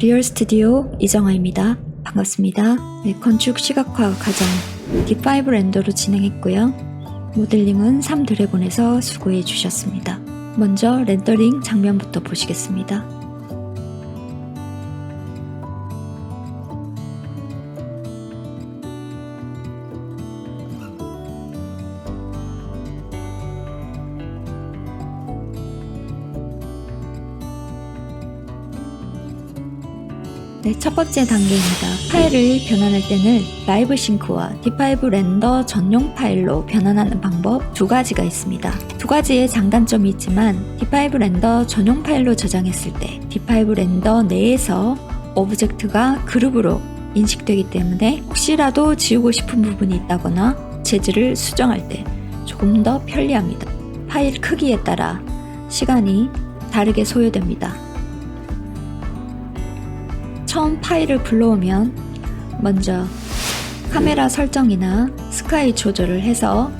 리얼 스튜디오 이정아입니다. 반갑습니다. 네, 건축 시각화 과정 D5 렌더로 진행했고요. 모델링은 3드래곤에서 수고해 주셨습니다. 먼저 렌더링 장면부터 보시겠습니다. 네, 첫 번째 단계입니다. 파일을 변환할 때는 라이브 싱크와 D5 렌더 전용 파일로 변환하는 방법 두 가지가 있습니다. 두 가지의 장단점이 있지만 D5 렌더 전용 파일로 저장했을 때 D5 렌더 내에서 오브젝트가 그룹으로 인식되기 때문에 혹시라도 지우고 싶은 부분이 있다거나 재질을 수정할 때 조금 더 편리합니다. 파일 크기에 따라 시간이 다르게 소요됩니다. 처음 파일을 불러오면 먼저 카메라 설정이나 스카이 조절을 해서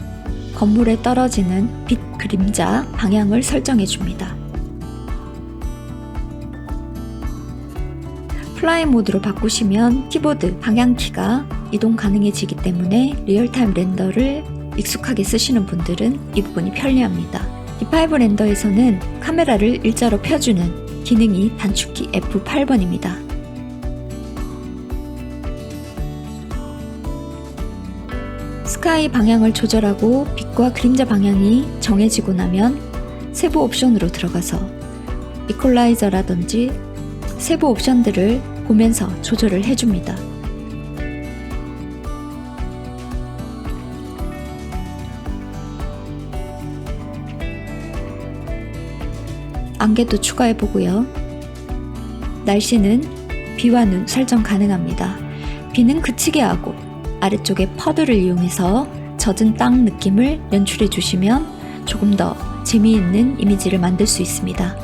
건물에 떨어지는 빛 그림자 방향을 설정해 줍니다. 플라이 모드로 바꾸시면 키보드 방향키가 이동 가능해지기 때문에 리얼타임 렌더를 익숙하게 쓰시는 분들은 이 부분이 편리합니다. D5 렌더에서는 카메라를 일자로 펴주는 기능이 단축키 F8번입니다. 스카이 방향을 조절하고 빛과 그림자 방향이 정해지고 나면 세부 옵션으로 들어가서 이퀄라이저라든지 세부 옵션들을 보면서 조절을 해줍니다. 안개도 추가해보고요. 날씨는 비와 눈 설정 가능합니다. 비는 그치게 하고 아래쪽에 퍼드를 이용해서 젖은 땅 느낌을 연출해 주시면 조금 더 재미있는 이미지를 만들 수 있습니다.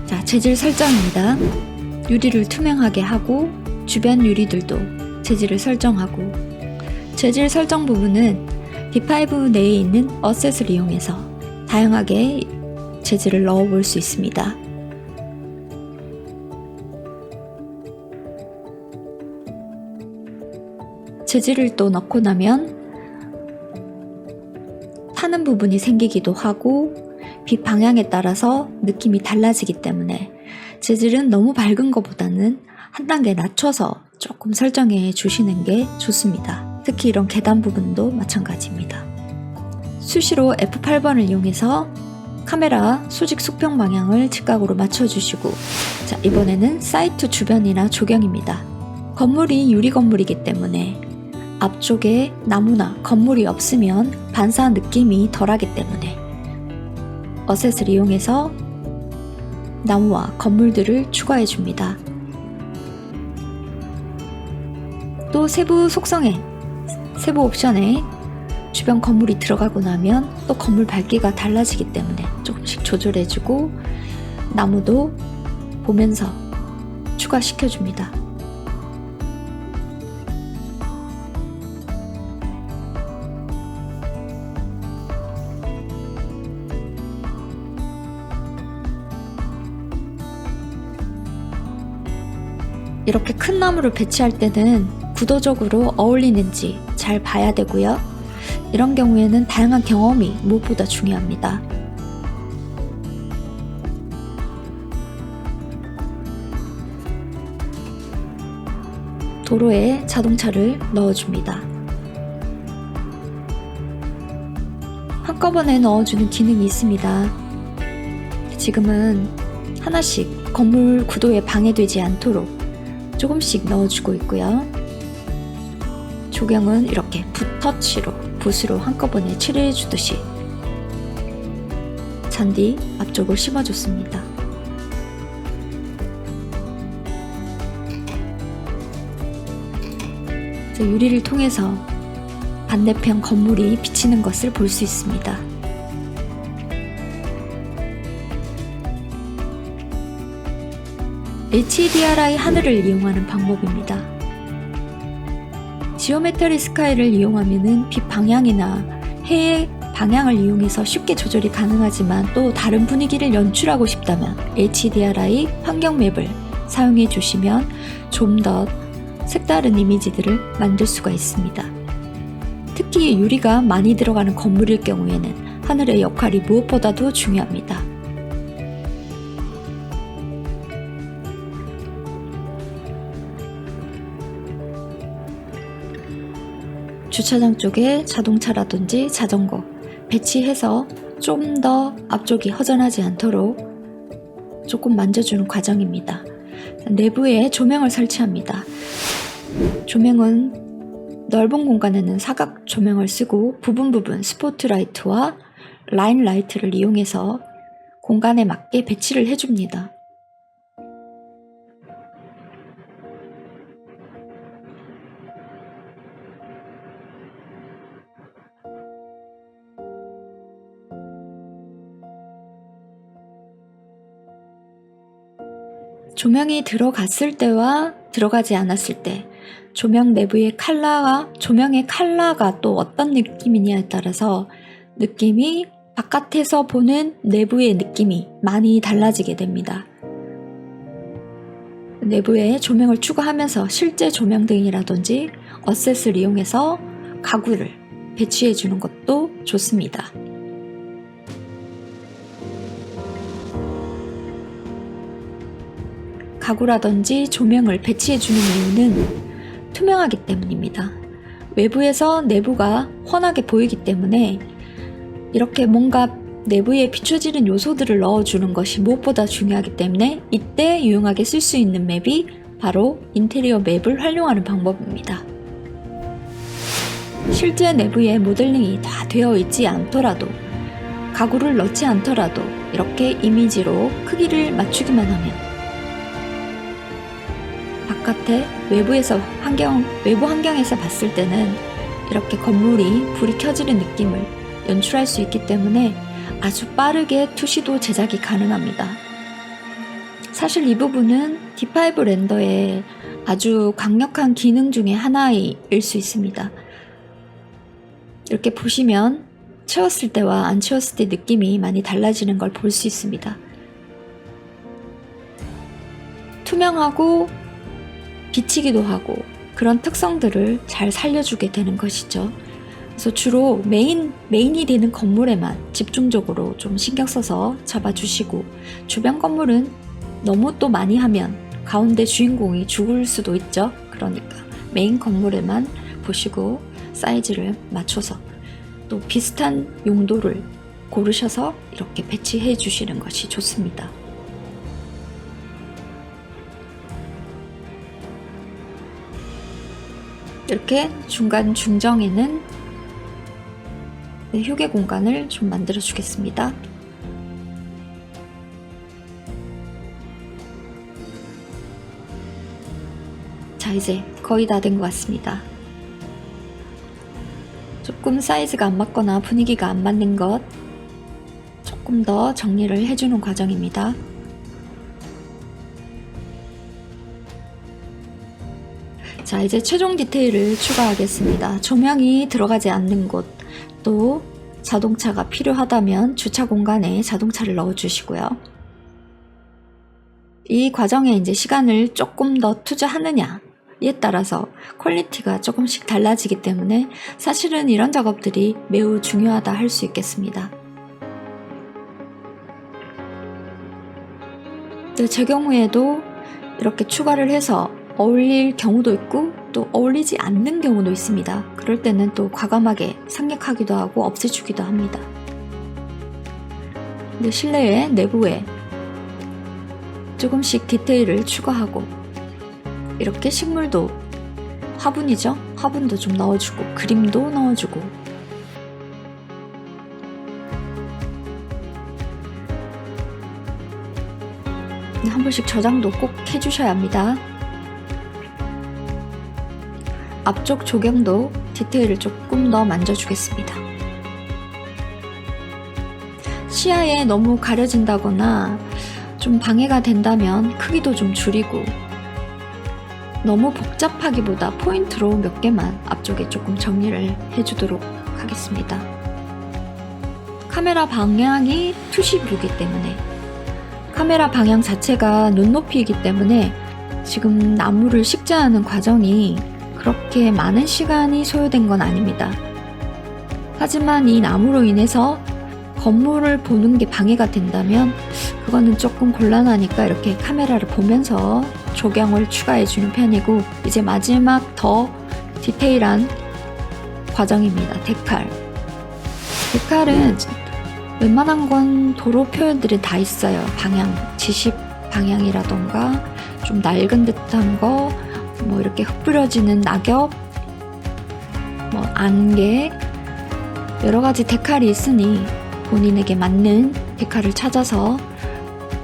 자, 재질 설정입니다. 유리를 투명하게 하고 주변 유리들도 재질을 설정하고, 재질 설정 부분은 D5 내에 있는 어셋을 이용해서 다양하게 재질을 넣어볼 수 있습니다. 재질을 또 넣고 나면 타는 부분이 생기기도 하고 빛 방향에 따라서 느낌이 달라지기 때문에 재질은 너무 밝은 것보다는 한 단계 낮춰서 조금 설정해 주시는 게 좋습니다. 특히 이런 계단 부분도 마찬가지입니다. 수시로 F8번을 이용해서 카메라 수직 수평 방향을 직각으로 맞춰주시고, 자, 이번에는 사이트 주변이나 조경입니다. 건물이 유리 건물이기 때문에 앞쪽에 나무나 건물이 없으면 반사 느낌이 덜하기 때문에 어셋을 이용해서 나무와 건물들을 추가해 줍니다. 또 세부 속성에, 세부 옵션에 주변 건물이 들어가고 나면 또 건물 밝기가 달라지기 때문에 조금씩 조절해주고 나무도 보면서 추가시켜줍니다. 이렇게 큰 나무를 배치할 때는 구도적으로 어울리는지 잘 봐야 되고요. 이런 경우에는 다양한 경험이 무엇보다 중요합니다. 도로에 자동차를 넣어줍니다. 한꺼번에 넣어주는 기능이 있습니다. 지금은 하나씩 건물 구도에 방해되지 않도록 조금씩 넣어주고 있고요. 조경은 이렇게 붓터치로, 붓으로 한꺼번에 칠해주듯이 잔디 앞쪽을 심어줬습니다. 유리를 통해서 반대편 건물이 비치는 것을 볼 수 있습니다. HDRI 하늘을 이용하는 방법입니다. 지오메트리 스카이를 이용하면 빛 방향이나 해의 방향을 이용해서 쉽게 조절이 가능하지만 또 다른 분위기를 연출하고 싶다면 HDRI 환경 맵을 사용해 주시면 좀 더 색다른 이미지들을 만들 수가 있습니다. 특히 유리가 많이 들어가는 건물일 경우에는 하늘의 역할이 무엇보다도 중요합니다. 주차장 쪽에 자동차라든지 자전거 배치해서 좀 더 앞쪽이 허전하지 않도록 조금 만져주는 과정입니다. 내부에 조명을 설치합니다. 조명은 넓은 공간에는 사각 조명을 쓰고 부분 스포트라이트와 라인 라이트를 이용해서 공간에 맞게 배치를 해줍니다. 조명이 들어갔을 때와 들어가지 않았을 때 조명 내부의 조명의 컬러가 또 어떤 느낌이냐에 따라서 느낌이 바깥에서 보는 내부의 느낌이 많이 달라지게 됩니다. 내부에 조명을 추가하면서 실제 조명등이라든지 어셋을 이용해서 가구를 배치해 주는 것도 좋습니다. 가구라든지 조명을 배치해 주는 이유는 투명하기 때문입니다. 외부에서 내부가 훤하게 보이기 때문에 이렇게 뭔가 내부에 비춰지는 요소들을 넣어주는 것이 무엇보다 중요하기 때문에 이때 유용하게 쓸 수 있는 맵이 바로 인테리어 맵을 활용하는 방법입니다. 실제 내부에 모델링이 다 되어 있지 않더라도 가구를 넣지 않더라도 이렇게 이미지로 크기를 맞추기만 하면 바깥에 외부 환경에서 봤을 때는 이렇게 건물이 불이 켜지는 느낌을 연출할 수 있기 때문에 아주 빠르게 투시도 제작이 가능합니다. 사실 이 부분은 D5 렌더의 아주 강력한 기능 중에 하나일 수 있습니다. 이렇게 보시면 채웠을 때와 안 채웠을 때 느낌이 많이 달라지는 걸 볼 수 있습니다. 투명하고 비치기도 하고 그런 특성들을 잘 살려주게 되는 것이죠. 그래서 주로 메인이 되는 건물에만 집중적으로 좀 신경 써서 잡아주시고 주변 건물은 너무 또 많이 하면 가운데 주인공이 죽을 수도 있죠. 그러니까 메인 건물에만 보시고 사이즈를 맞춰서 또 비슷한 용도를 고르셔서 이렇게 배치해 주시는 것이 좋습니다. 이렇게 중간 중정에는 휴게 공간을 좀 만들어 주겠습니다. 자, 이제 거의 다 된 것 같습니다. 조금 사이즈가 안 맞거나 분위기가 안 맞는 것 조금 더 정리를 해주는 과정입니다. 자, 이제 최종 디테일을 추가하겠습니다. 조명이 들어가지 않는 곳, 또 자동차가 필요하다면 주차 공간에 자동차를 넣어주시고요. 이 과정에 이제 시간을 조금 더 투자하느냐에 따라서 퀄리티가 조금씩 달라지기 때문에 사실은 이런 작업들이 매우 중요하다 할 수 있겠습니다. 제 경우에도 이렇게 추가를 해서 어울릴 경우도 있고 또 어울리지 않는 경우도 있습니다. 그럴 때는 또 과감하게 생략하기도 하고 없애주기도 합니다. 근데 실내에 내부에 조금씩 디테일을 추가하고 이렇게 식물도 화분이죠? 화분도 좀 넣어주고 그림도 넣어주고 한 번씩 저장도 꼭 해주셔야 합니다. 앞쪽 조경도 디테일을 조금 더 만져주겠습니다. 시야에 너무 가려진다거나 좀 방해가 된다면 크기도 좀 줄이고 너무 복잡하기보다 포인트로 몇 개만 앞쪽에 조금 정리를 해주도록 하겠습니다. 카메라 방향이 투시뷰이기 때문에, 카메라 방향 자체가 눈높이이기 때문에 지금 나무를 식자하는 과정이 그렇게 많은 시간이 소요된 건 아닙니다. 하지만 이 나무로 인해서 건물을 보는 게 방해가 된다면 그거는 조금 곤란하니까 이렇게 카메라를 보면서 조경을 추가해주는 편이고, 이제 마지막 더 디테일한 과정입니다. 데칼. 데칼은 웬만한 건 도로 표현들이 다 있어요. 방향, 지시 방향이라던가 좀 낡은 듯한 거, 뭐 이렇게 흩뿌려지는 낙엽, 뭐 안개, 여러 가지 데칼이 있으니 본인에게 맞는 데칼을 찾아서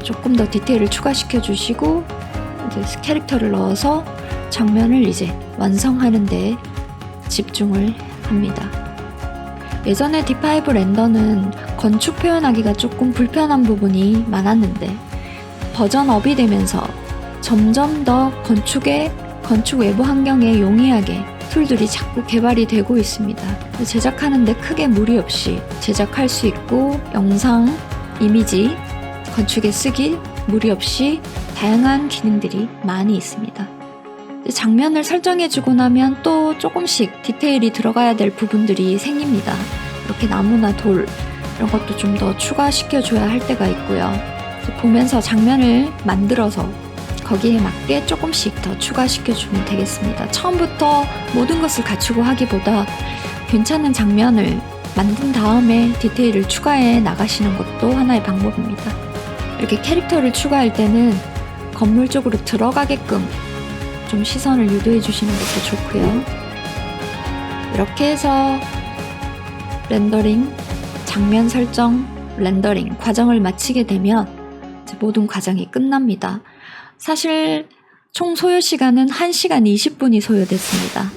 조금 더 디테일을 추가시켜 주시고 이제 캐릭터를 넣어서 장면을 이제 완성하는 데 집중을 합니다. 예전에 D5 렌더는 건축 표현하기가 조금 불편한 부분이 많았는데 버전업이 되면서 점점 더 건축 외부 환경에 용이하게 툴들이 자꾸 개발이 되고 있습니다. 제작하는데 크게 무리 없이 제작할 수 있고, 영상, 이미지, 건축에 쓰기 무리 없이 다양한 기능들이 많이 있습니다. 장면을 설정해주고 나면 또 조금씩 디테일이 들어가야 될 부분들이 생깁니다. 이렇게 나무나 돌 이런 것도 좀 더 추가시켜줘야 할 때가 있고요. 보면서 장면을 만들어서 거기에 맞게 조금씩 더 추가시켜주면 되겠습니다. 처음부터 모든 것을 갖추고 하기보다 괜찮은 장면을 만든 다음에 디테일을 추가해 나가시는 것도 하나의 방법입니다. 이렇게 캐릭터를 추가할 때는 건물 쪽으로 들어가게끔 좀 시선을 유도해 주시는 것도 좋고요. 이렇게 해서 렌더링, 장면 설정, 렌더링 과정을 마치게 되면 이제 모든 과정이 끝납니다. 사실 총 소요 시간은 1시간 20분이 소요됐습니다.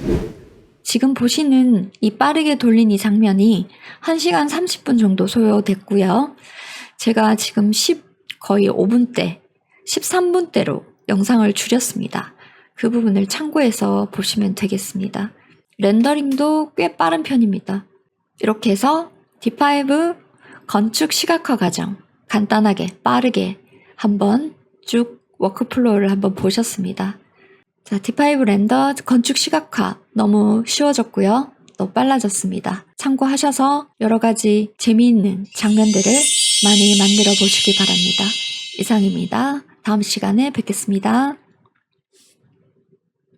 지금 보시는 이 빠르게 돌린 이 장면이 1시간 30분 정도 소요됐고요. 제가 지금 거의 5분대, 13분대로 영상을 줄였습니다. 그 부분을 참고해서 보시면 되겠습니다. 렌더링도 꽤 빠른 편입니다. 이렇게 해서 D5 건축 시각화 과정 간단하게 빠르게 한번 쭉 워크플로우를 한번 보셨습니다. 자, D5 렌더 건축 시각화 너무 쉬워졌고요. 또 빨라졌습니다. 참고하셔서 여러 가지 재미있는 장면들을 많이 만들어 보시기 바랍니다. 이상입니다. 다음 시간에 뵙겠습니다.